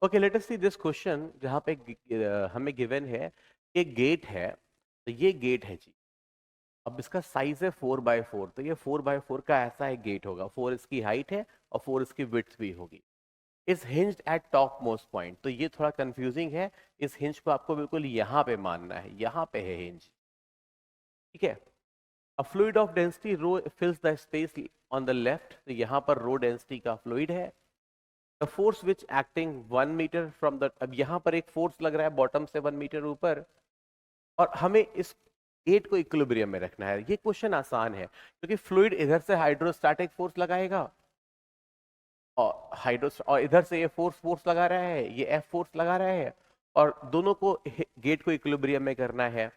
Okay, let us see this question जहाँ पे हमें गिवन है कि गेट है। तो ये गेट है जी। अब इसका साइज है 4x4, तो ये 4x4 का ऐसा एक गेट होगा। 4 इसकी हाइट है और 4 इसकी विड्थ भी होगी। इस hinged eight top most point, तो ये थोड़ा कंफ्यूजिंग है। इस हिंज को आपको बिल्कुल यहाँ पे मानना है, यहाँ पे है हिंज। ठीक है। A fluid of density rho fills the space on the left, तो यहाँ पर रो डेंसिटी का फ्लूइड है। The force which acting 1 metre from the, अब यहाँ पर एक फोर्स लग रहा है बॉटम से 1 मीटर ऊपर, और हमें इस गेट को इक्विलिब्रियम में रखना है। ये क्वेश्चन आसान है क्योंकि फ्लूइड इधर से हाइड्रोस्टैटिक फोर्स लगाएगा और और इधर से ये फोर्स लगा रहा है, ये एफ फोर्स लगा रहा है, और दोनों को गेट को इक्विलिब्रियम में करना है।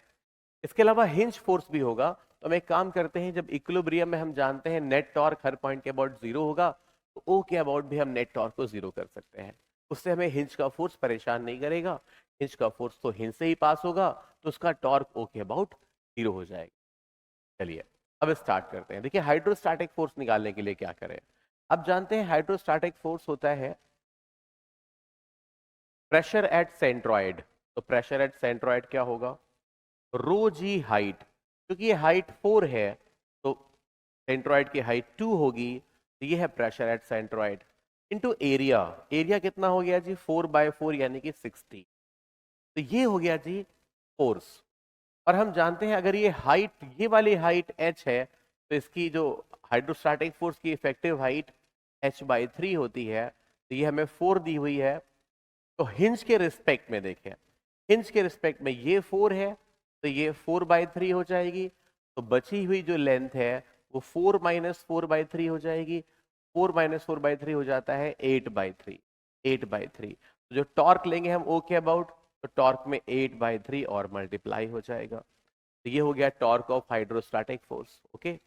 इसके अलावा हिंज फोर्स भी होगा। तो हम एक काम करते हैं, जब इक्विलिब्रियम में हम जानते हैं नेट टॉर्क हर पॉइंट के अबाउट 0 होगा, तो ओ के अबाउट भी हम नेट टॉर्क को 0 कर सकते हैं। उससे हमें हिंज का फोर्स परेशान नहीं करेगा। हिंज का फोर्स तो हिंज से ही पास होगा, तो उसका टॉर्क ओ के अबाउट 0 हो जाएगा। चलिए अब स्टार्ट करते हैं। देखिए हाइड्रोस्टैटिक फोर्स निकालने के लिए क्या करें। अब जानते हैं हाइड्रोस्टैटिक फोर्स होता है प्रेशर एट सेंट्रॉइड। तो प्रेशर एट सेंट्रॉइड क्या होगा, रो जी हाइट, क्योंकि ये हाइट 4 है तो सेंट्रॉइड की हाइट 2 होगी, तो ये है pressure at centroid into area. Area कितना हो गया जी, 4x4 यानी कि 60। तो ये हो गया जी फोर्स। और हम जानते हैं अगर ये हाइट, ये वाली हाइट h है, तो इसकी जो हाइड्रोस्टैटिक फोर्स की इफेक्टिव हाइट h/3 होती है। तो ये हमें 4 दी हुई है। तो हिंज के रिस्पेक्ट में देखें, हिंज के रिस्पेक्ट में ये 4 है, तो ये 4/3 हो जाएगी। तो बची हुई जो लेंथ है वो 4 - 4/3 हो जाएगी। 4 - 4/3 हो जाता है 8/3। 8/3, तो जो टॉर्क लेंगे हम ओ के अबाउट, तो टॉर्क में 8/3 और मल्टीप्लाई हो जाएगा। तो ये हो गया torque of hydrostatic force. Okay,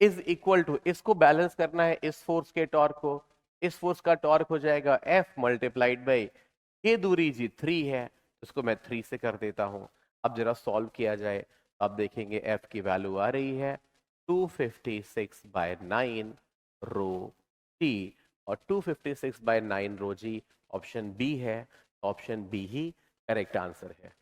is equal to, इसको बैलेंस करना है इस फोर्स के टॉर्क को। इस फोर्स का टॉर्क हो जाएगा F मल्टीप्लाइड बाई, ये दूरी जी 3 है, इसको मैं 3 से कर देता हूं। अब जरा सॉल्व किया जाए, अब देखेंगे F की वैल्यू आ रही है 256/9 रो टी, और 256/9 रो जी ऑप्शन बी है। ऑप्शन बी ही करेक्ट आंसर है।